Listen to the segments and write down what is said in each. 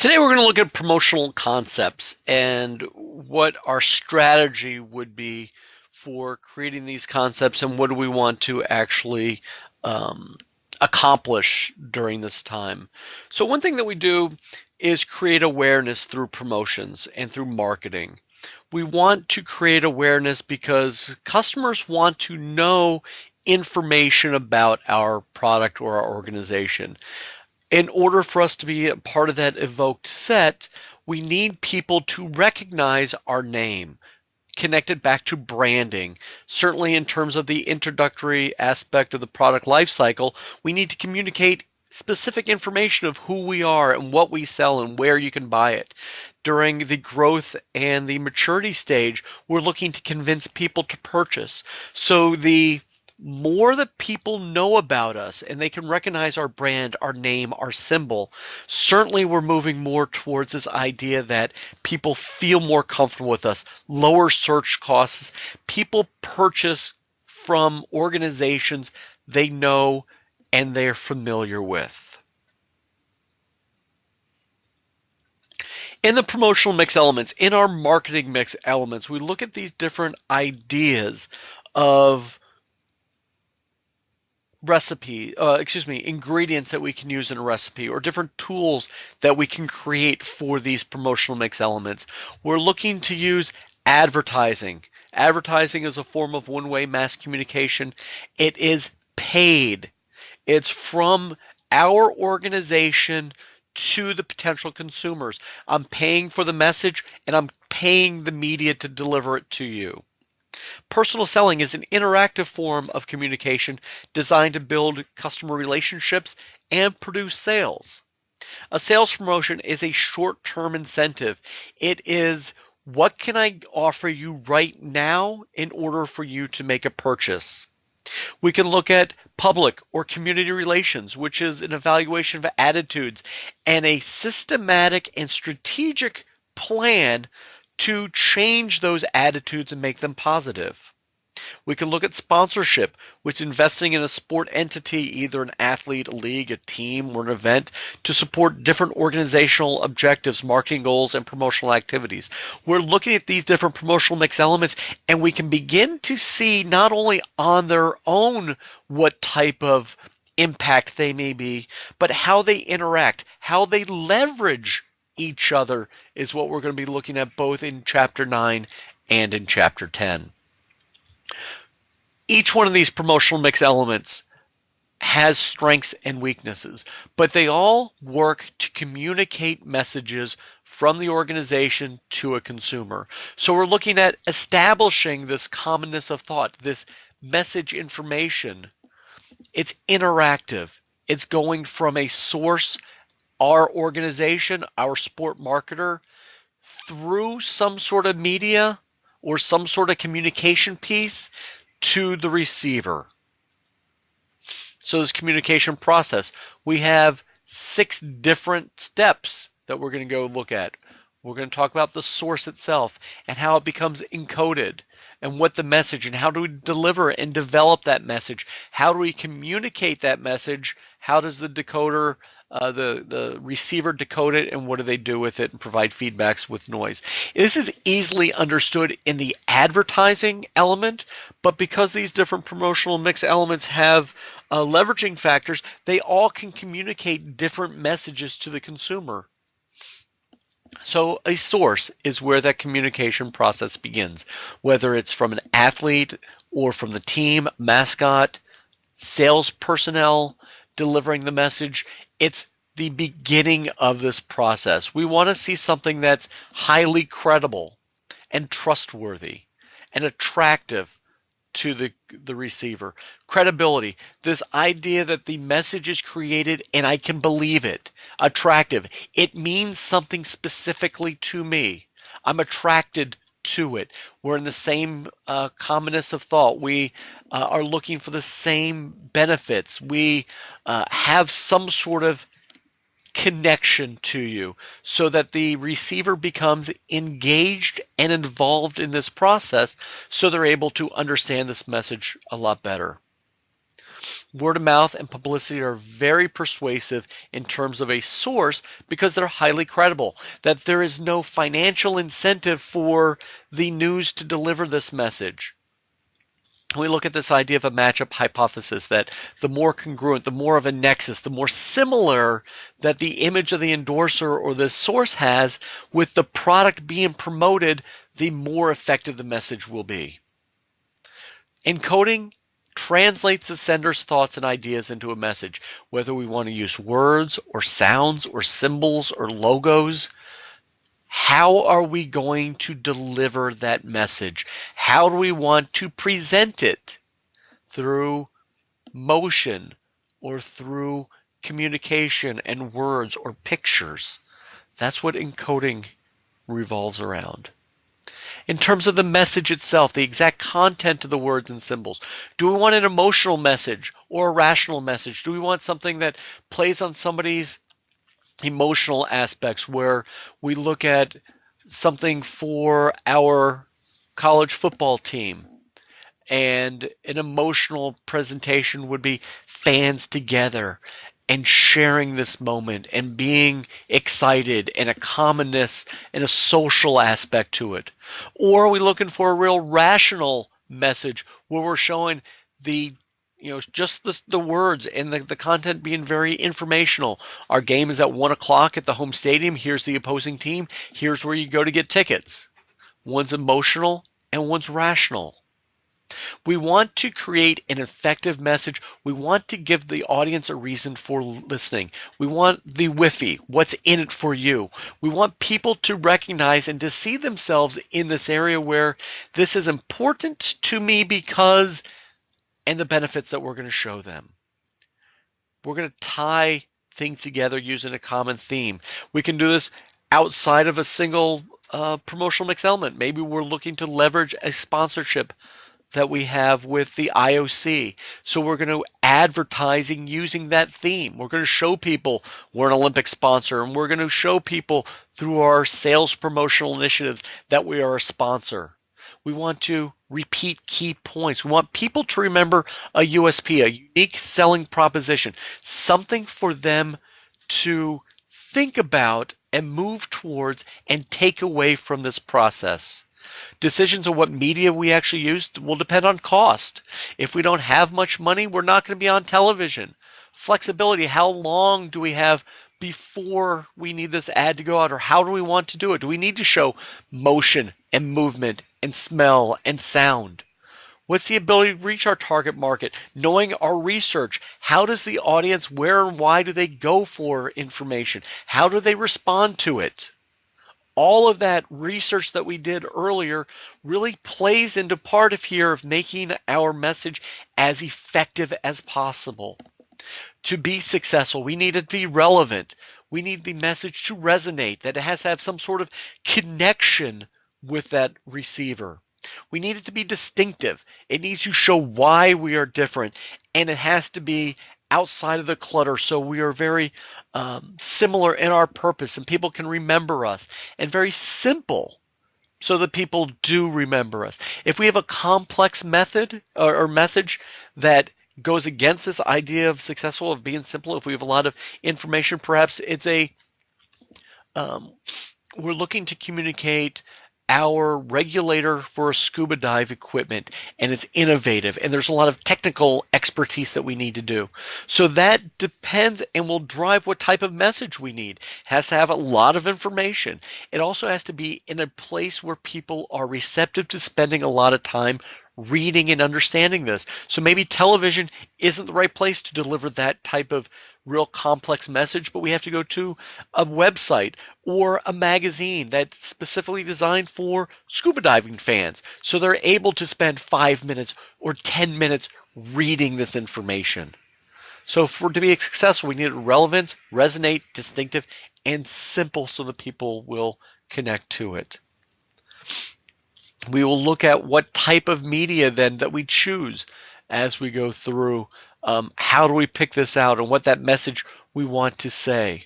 Today we're going to look at promotional concepts and what our strategy would be for creating these concepts and what do we want to actually accomplish during this time. So one thing that we do is create awareness through promotions and through marketing. We want to create awareness because customers want to know information about our product or our organization. In order for us to be a part of that evoked set, we need people to recognize our name, connected back to branding. Certainly in terms of the introductory aspect of the product lifecycle, we need to communicate specific information of who we are and what we sell and where you can buy it. During the growth and the maturity stage, we're looking to convince people to purchase. So the more that people know about us and they can recognize our brand, our name, our symbol, certainly we're moving more towards this idea that people feel more comfortable with us, lower search costs. People purchase from organizations they know and they're familiar with. In the promotional mix elements, in our marketing mix elements, we look at these different ideas of ingredients that we can use in a recipe or different tools that we can create for these promotional mix elements. We're looking to use advertising. Advertising is a form of one-way mass communication. It is paid. It's from our organization to the potential consumers. I'm paying for the message and I'm paying the media to deliver it to you. Personal selling is an interactive form of communication designed to build customer relationships and produce sales. A sales promotion is a short-term incentive. It is what can I offer you right now in order for you to make a purchase. We can look at public or community relations, which is an evaluation of attitudes and a systematic and strategic plan to change those attitudes and make them positive. We can look at sponsorship, which is investing in a sport entity, either an athlete, a league, a team, or an event, to support different organizational objectives, marketing goals, and promotional activities. We're looking at these different promotional mix elements, and we can begin to see not only on their own what type of impact they may be, but how they interact, how they leverage each other is what we're going to be looking at both in Chapter 9 and in Chapter 10. Each one of these promotional mix elements has strengths and weaknesses, but they all work to communicate messages from the organization to a consumer. So we're looking at establishing this commonness of thought, this message information. It's interactive. It's going from a source, our organization, our sport marketer, through some sort of media or some sort of communication piece to the receiver. So this communication process, we have 6 different steps that we're going to go look at. We're going to talk about the source itself and how it becomes encoded and what the message and how do we deliver and develop that message. How do we communicate that message? How does the decoder, the receiver decode it, and what do they do with it and provide feedbacks with noise? This is easily understood in the advertising element, but because these different promotional mix elements have leveraging factors, they all can communicate different messages to the consumer. So a source is where that communication process begins, whether it's from an athlete or from the team, mascot, sales personnel delivering the message. It's the beginning of this process. We want to see something that's highly credible and trustworthy and attractive to the receiver. Credibility, this idea that the message is created and I can believe it. Attractive, it means something specifically to me. I'm attracted to it. We're in the same commonness of thought. We are looking for the same benefits. We have some sort of connection to you so that the receiver becomes engaged and involved in this process so they're able to understand this message a lot better. Word of mouth and publicity are very persuasive in terms of a source because they're highly credible, that there is no financial incentive for the news to deliver this message. We look at this idea of a matchup hypothesis, that the more congruent, the more of a nexus, the more similar that the image of the endorser or the source has with the product being promoted, the more effective the message will be. Encoding translates the sender's thoughts and ideas into a message, whether we want to use words or sounds or symbols or logos. How are we going to deliver that message? How do we want to present it? Through motion or through communication and words or pictures? That's what encoding revolves around. In terms of the message itself, the exact content of the words and symbols, do we want an emotional message or a rational message? Do we want something that plays on somebody's emotional aspects, where we look at something for our college football team, and an emotional presentation would be fans together and sharing this moment and being excited, and a commonness and a social aspect to it? Or are we looking for a real rational message where we're showing the just the words and the content being very informational? Our game is at 1 o'clock at the home stadium. Here's the opposing team. Here's where you go to get tickets. One's emotional and one's rational. We want to create an effective message. We want to give the audience a reason for listening. We want the whiffy, what's in it for you. We want people to recognize and to see themselves in this area where this is important to me because, and the benefits that we're going to show them. We're going to tie things together using a common theme. We can do this outside of a single promotional mix element. Maybe we're looking to leverage a sponsorship that we have with the IOC. So we're going to advertising using that theme. We're going to show people we're an Olympic sponsor, and we're going to show people through our sales promotional initiatives that we are a sponsor. We want to repeat key points. We want people to remember a USP, a unique selling proposition, something for them to think about and move towards and take away from this process. Decisions on what media we actually use will depend on cost. If we don't have much money, we're not going to be on television. Flexibility, how long do we have before we need this ad to go out, or how do we want to do it? Do we need to show motion and movement and smell and sound? What's the ability to reach our target market? Knowing our research, how does the audience, where and why do they go for information? How do they respond to it? All of that research that we did earlier really plays into part of here of making our message as effective as possible. To be successful, we need it to be relevant. We need the message to resonate, that it has to have some sort of connection with that receiver. We need it to be distinctive. It needs to show why we are different, and it has to be outside of the clutter, so we are very similar in our purpose and people can remember us, and very simple so that people do remember us. If we have a complex method or message that goes against this idea of successful, of being simple, if we have a lot of information, perhaps it's we're looking to communicate our regulator for scuba dive equipment, and it's innovative, and there's a lot of technical expertise that we need to do. So that depends and will drive what type of message we need. It has to have a lot of information. It also has to be in a place where people are receptive to spending a lot of time reading and understanding this. So maybe television isn't the right place to deliver that type of real complex message, but we have to go to a website or a magazine that's specifically designed for scuba diving fans, so they're able to spend 5 minutes or 10 minutes reading this information. So for to be successful, we need relevance, resonate, distinctive, and simple so that people will connect to it. We will look at what type of media then that we choose as we go through. How do we pick this out, and what that message we want to say.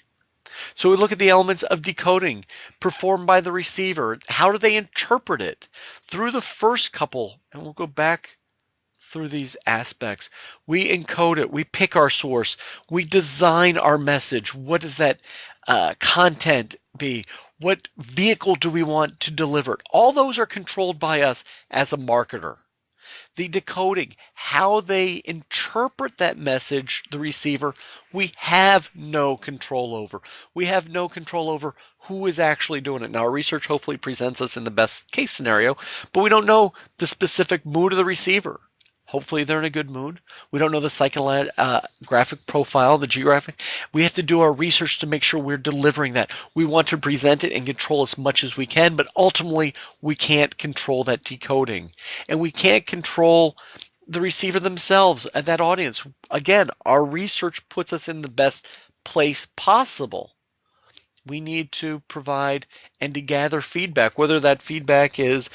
So we look at the elements of decoding performed by the receiver. How do they interpret it? Through the first couple, and we'll go back through these aspects. We encode it. We pick our source. We design our message. What does that content be? What vehicle do we want to deliver? All those are controlled by us as a marketer. The decoding, how they interpret that message, the receiver, we have no control over. We have no control over who is actually doing it. Now, our research hopefully presents us in the best case scenario, but we don't know the specific mood of the receiver. Hopefully they're in a good mood. We don't know the psychographic profile, the geographic. We have to do our research to make sure we're delivering that. We want to present it and control as much as we can, but ultimately we can't control that decoding. And we can't control the receiver themselves, that audience. Again, our research puts us in the best place possible. We need to provide and to gather feedback, whether that feedback is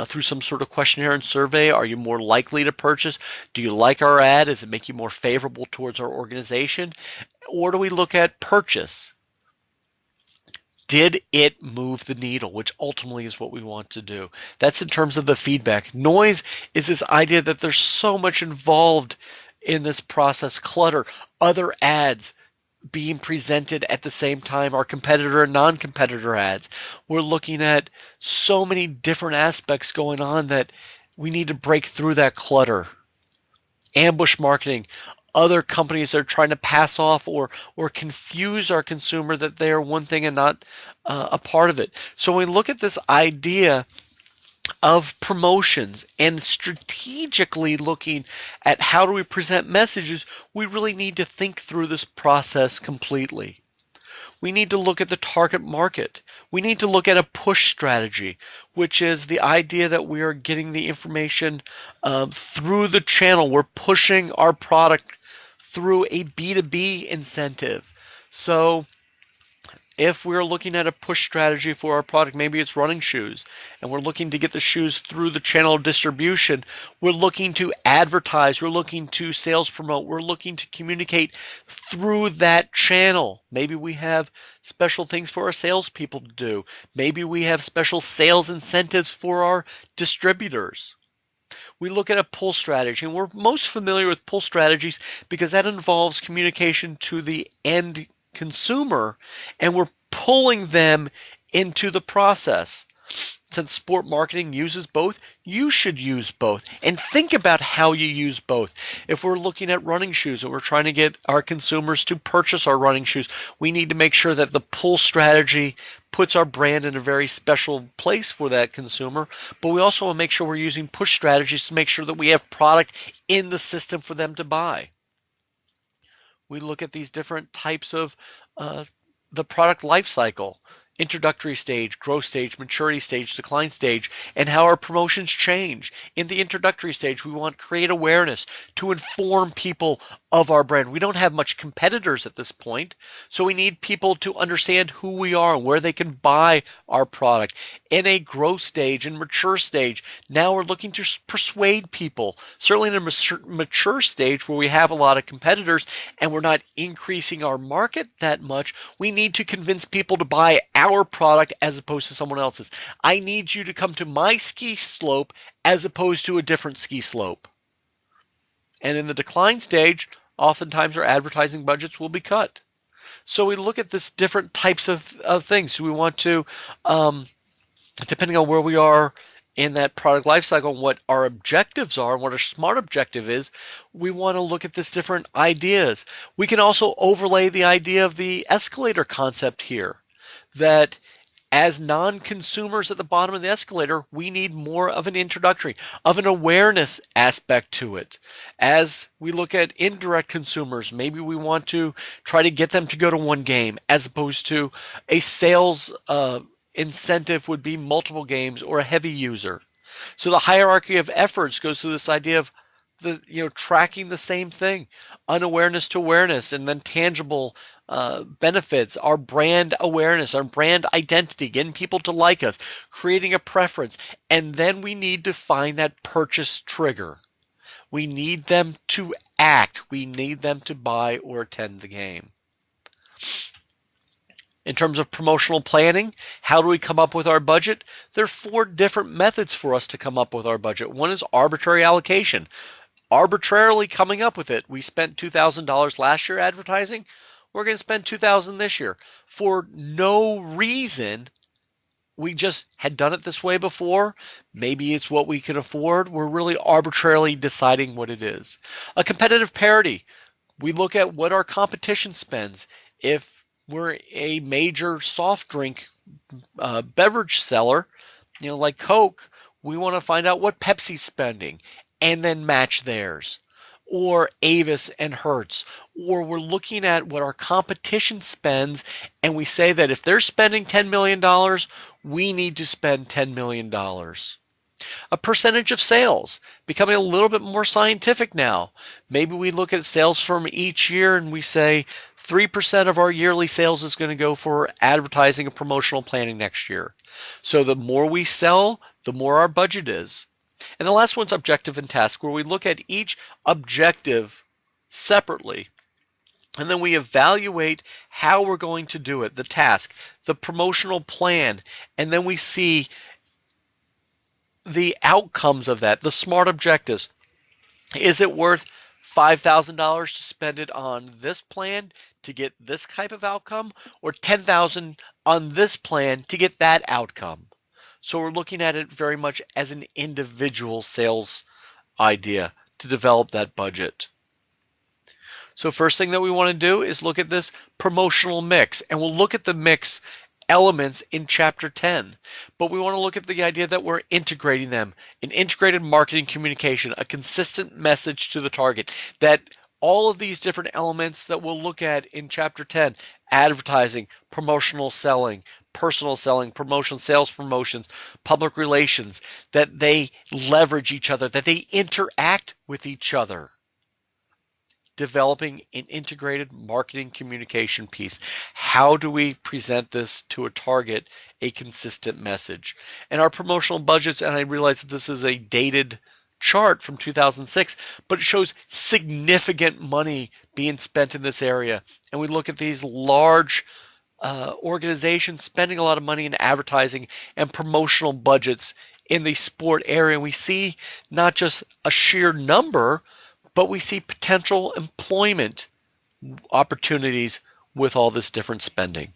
through some sort of questionnaire and survey. Are you more likely to purchase? Do you like our ad? Does it make you more favorable towards our organization? Or do we look at purchase? Did it move the needle, which ultimately is what we want to do? That's in terms of the feedback. Noise is this idea that there's so much involved in this process. Clutter, other ads being presented at the same time, our competitor and non-competitor ads. We're looking at so many different aspects going on that we need to break through that clutter. Ambush marketing, other companies are trying to pass off or confuse our consumer that they are one thing and not a part of it. So when we look at this idea of promotions and strategically looking at how do we present messages, we really need to think through this process completely. We need to look at the target market. We need to look at a push strategy, which is the idea that we are getting the information through the channel. We're pushing our product through a B2B incentive. So if we're looking at a push strategy for our product, maybe it's running shoes, and we're looking to get the shoes through the channel of distribution, we're looking to advertise, we're looking to sales promote, we're looking to communicate through that channel. Maybe we have special things for our salespeople to do. Maybe we have special sales incentives for our distributors. We look at a pull strategy, and we're most familiar with pull strategies because that involves communication to the end consumer, and we're pulling them into the process. Since sport marketing uses both, you should use both, and think about how you use both. If we're looking at running shoes and we're trying to get our consumers to purchase our running shoes, we need to make sure that the pull strategy puts our brand in a very special place for that consumer, but we also want to make sure we're using push strategies to make sure that we have product in the system for them to buy. We look at these different types of the product life cycle, introductory stage, growth stage, maturity stage, decline stage, and how our promotions change. In the introductory stage, we want to create awareness to inform people of our brand. We don't have much competitors at this point, so we need people to understand who we are and where they can buy our product. In a growth stage and mature stage, now we're looking to persuade people. Certainly in a mature stage where we have a lot of competitors and we're not increasing our market that much, we need to convince people to buy our product as opposed to someone else's. I need you to come to my ski slope as opposed to a different ski slope. And in the decline stage, oftentimes our advertising budgets will be cut. So we look at this different types of things. We want to, depending on where we are in that product life cycle and what our objectives are and what our SMART objective is, we want to look at this different ideas. We can also overlay the idea of the escalator concept here, that as non-consumers at the bottom of the escalator, we need more of an introductory, of an awareness aspect to it. As we look at indirect consumers, maybe we want to try to get them to go to one game as opposed to a sales incentive would be multiple games or a heavy user. So the hierarchy of efforts goes through this idea of tracking the same thing, unawareness to awareness, and then tangible benefits, our brand awareness, our brand identity, getting people to like us, creating a preference, and then we need to find that purchase trigger. We need them to act. We need them to buy or attend the game. In terms of promotional planning, how do we come up with our budget? There are 4 different methods for us to come up with our budget. One is arbitrary allocation. arbitrarily coming up with it. We spent $2,000 last year advertising. We're going to spend $2,000 this year for no reason. We just had done it this way before. Maybe it's what we could afford. We're really arbitrarily deciding what it is. A competitive parity. We look at what our competition spends. If we're a major soft drink beverage seller, like Coke, we want to find out what Pepsi's spending and then match theirs. Or Avis and Hertz. Or we're looking at what our competition spends and we say that if they're spending $10 million, we need to spend $10 million. A percentage of sales, becoming a little bit more scientific now. Maybe we look at sales from each year and we say 3% of our yearly sales is going to go for advertising and promotional planning next year. So the more we sell, the more our budget is. And the last one's objective and task, where we look at each objective separately. And then we evaluate how we're going to do it, the task, the promotional plan, and then we see the outcomes of that, the SMART objectives. Is it worth $5,000 to spend it on this plan to get this type of outcome, or $10,000 on this plan to get that outcome? So we're looking at it very much as an individual sales idea to develop that budget. So first thing that we want to do is look at this promotional mix, and we'll look at the mix elements in chapter 10, but we want to look at the idea that we're integrating them, an integrated marketing communication, a consistent message to the target, that all of these different elements that we'll look at in chapter 10, advertising, promotional selling, personal selling, promotion, sales promotions, public relations, that they leverage each other, that they interact with each other. Developing an integrated marketing communication piece. How do we present this to a target, a consistent message? And our promotional budgets, and I realize that this is a dated chart from 2006, but it shows significant money being spent in this area. And we look at these large organizations spending a lot of money in advertising and promotional budgets in the sport area. And we see not just a sheer number, but we see potential employment opportunities with all this different spending.